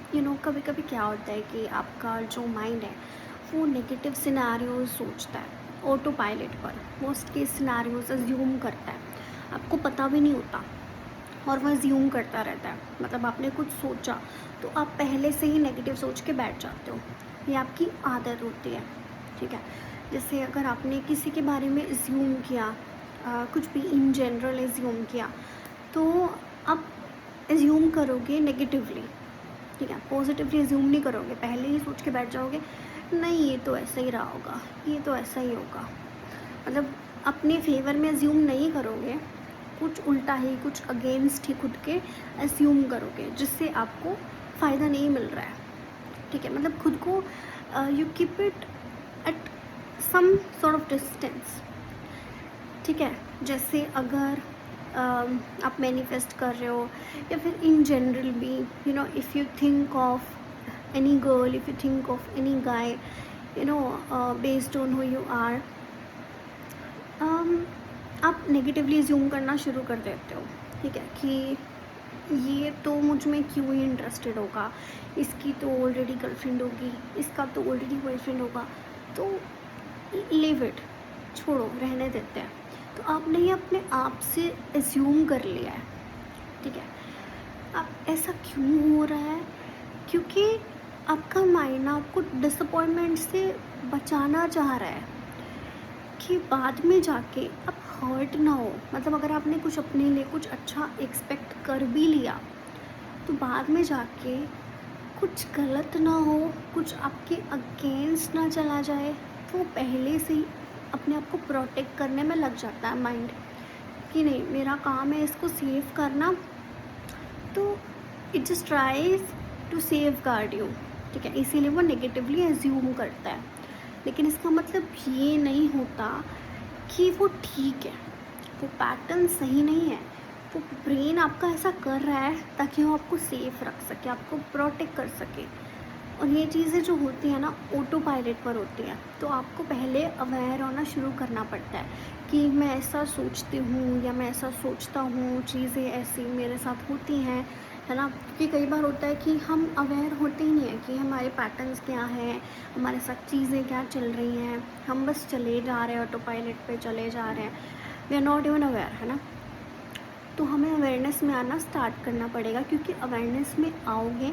कभी कभी क्या होता है कि आपका जो माइंड है वो नेगेटिव सिनारियोज सोचता है ऑटो पायलट पर, मोस्ट केस सिनारियोज अज्यूम करता है, आपको पता भी नहीं होता और वह अज्यूम करता रहता है। मतलब आपने कुछ सोचा तो आप पहले से ही नेगेटिव सोच के बैठ जाते हो, ये आपकी आदत होती है। ठीक है, जैसे अगर आपने किसी के बारे में अज्यूम किया, कुछ भी इन जनरल अज्यूम किया, तो आप अज्यूम करोगे नेगेटिवली। ठीक है, पॉजिटिवली अज्यूम नहीं करोगे, पहले ही सोच के बैठ जाओगे नहीं ये तो ऐसा ही रहा होगा, ये तो ऐसा ही होगा। मतलब अपने फेवर में अज्यूम नहीं करोगे, कुछ उल्टा ही, कुछ अगेंस्ट ही खुद के अज्यूम करोगे, जिससे आपको फ़ायदा नहीं मिल रहा है। ठीक है, मतलब खुद को you keep it at some sort of distance. ठीक है, जैसे अगर आप मैनिफेस्ट कर रहे हो या फिर इन जनरल भी, if you think of any girl, if you think of any guy, based on who you are, आप नेगेटिवली ज्यूम करना शुरू कर देते हो। ठीक है, कि ये तो मुझ में क्यों ही इंटरेस्टेड होगा, इसकी तो ऑलरेडी गर्लफ्रेंड होगी, इसका तो ऑलरेडी बॉयफ्रेंड होगा, तो लिव इट, छोड़ो, रहने देते हैं। तो आपने ये अपने आप से एज्यूम कर लिया है। ठीक है, अब ऐसा क्यों हो रहा है? क्योंकि आपका माइंड आपको डिसअपॉइंटमेंट से बचाना चाह रहा है कि बाद में जाके आप हर्ट ना हो। मतलब अगर आपने कुछ अपने लिए कुछ अच्छा एक्सपेक्ट कर भी लिया, तो बाद में जाके कुछ गलत ना हो, कुछ आपके अगेंस्ट ना चला जाए, तो पहले से ही अपने आप को प्रोटेक्ट करने में लग जाता है माइंड, कि नहीं मेरा काम है इसको सेव करना, तो it just tries to safeguard you. ठीक है, इसीलिए वो नेगेटिवली एज्यूम करता है। लेकिन इसका मतलब ये नहीं होता कि वो ठीक है, वो पैटर्न सही नहीं है। वो ब्रेन आपका ऐसा कर रहा है ताकि वो आपको सेफ रख सके, आपको प्रोटेक्ट कर सके। और ये चीज़ें जो होती हैं ना, ऑटो पायलट पर होती हैं, तो आपको पहले अवेयर होना शुरू करना पड़ता है कि मैं ऐसा सोचती हूँ या मैं ऐसा सोचता हूँ, चीज़ें ऐसी मेरे साथ होती हैं, है ना। क्योंकि कई बार होता है कि हम अवेयर होते ही नहीं हैं कि हमारे पैटर्न्स क्या हैं, हमारे साथ चीज़ें क्या चल रही हैं, हम बस चले जा रहे हैं, ऑटो पायलट पे चले जा रहे हैं, we are not even aware, है ना। तो हमें अवेयरनेस में आना स्टार्ट करना पड़ेगा, क्योंकि अवेयरनेस में आओगे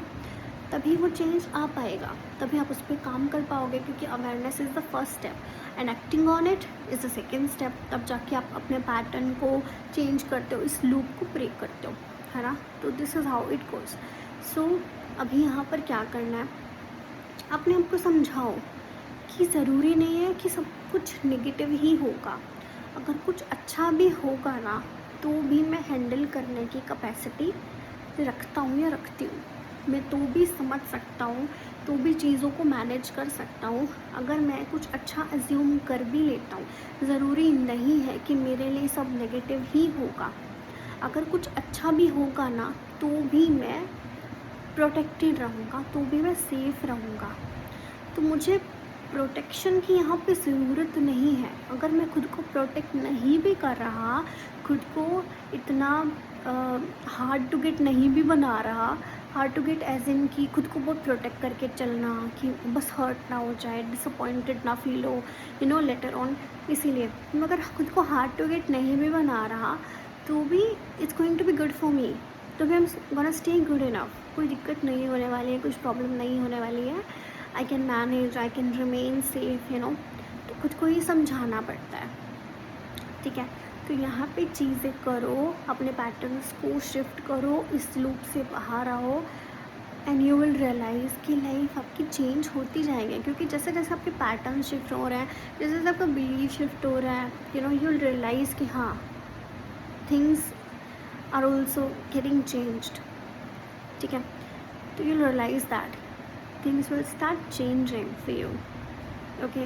तभी वो चेंज आ पाएगा, तभी आप उस पर काम कर पाओगे, क्योंकि awareness is the first step and acting on it is the second step. तब जाके आप अपने पैटर्न को चेंज करते हो, इस लूप को ब्रेक करते हो, है ना। तो this is how it goes. So अभी यहाँ पर क्या करना है, अपने आप को समझाओ कि ज़रूरी नहीं है कि सब कुछ नेगेटिव ही होगा। अगर कुछ अच्छा भी होगा ना, तो भी मैं हैंडल करने की कैपेसिटी रखता हूँ या रखती हूँ। मैं तो भी समझ सकता हूँ, तो भी चीज़ों को मैनेज कर सकता हूँ। अगर मैं कुछ अच्छा अज्यूम कर भी लेता हूँ, ज़रूरी नहीं है कि मेरे लिए सब नेगेटिव ही होगा। अगर कुछ अच्छा भी होगा ना, तो भी मैं प्रोटेक्टेड रहूँगा, तो भी मैं सेफ़ रहूँगा। तो मुझे प्रोटेक्शन की यहाँ पे ज़रूरत नहीं है। अगर मैं खुद को प्रोटेक्ट नहीं भी कर रहा, खुद को इतना हार्ड टू गेट नहीं भी बना रहा, hard to get age in कि खुद को बहुत प्रोटेक्ट करके चलना कि बस हर्ट ना हो जाए, डिसअपॉइंटेड ना फील हो, लेटर ऑन। इसीलिए मगर खुद को हार्ड टू गेट नहीं भी बना रहा, तो भी it's going to be good for me, तो भी I am gonna stay good enough. कोई दिक्कत नहीं होने वाली है, कुछ प्रॉब्लम नहीं होने वाली है। I can manage, I can remain safe, तो खुद को ही समझाना पड़ता है। ठीक है, तो यहाँ पे चीज़ें करो, अपने पैटर्न्स को शिफ्ट करो, इस लूप से बाहर आओ, एंड यू विल रियलाइज़ कि लाइफ आपकी चेंज होती जाएगी। क्योंकि जैसे जैसे आपके पैटर्न शिफ्ट हो रहे हैं, जैसे जैसे आपका बिलीव शिफ्ट हो रहा है, यू विल रियलाइज़ कि हाँ, things are also getting changed. ठीक है, तो you realise that things will start changing for you. Okay,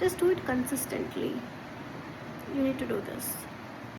just do it consistently. You need to do this.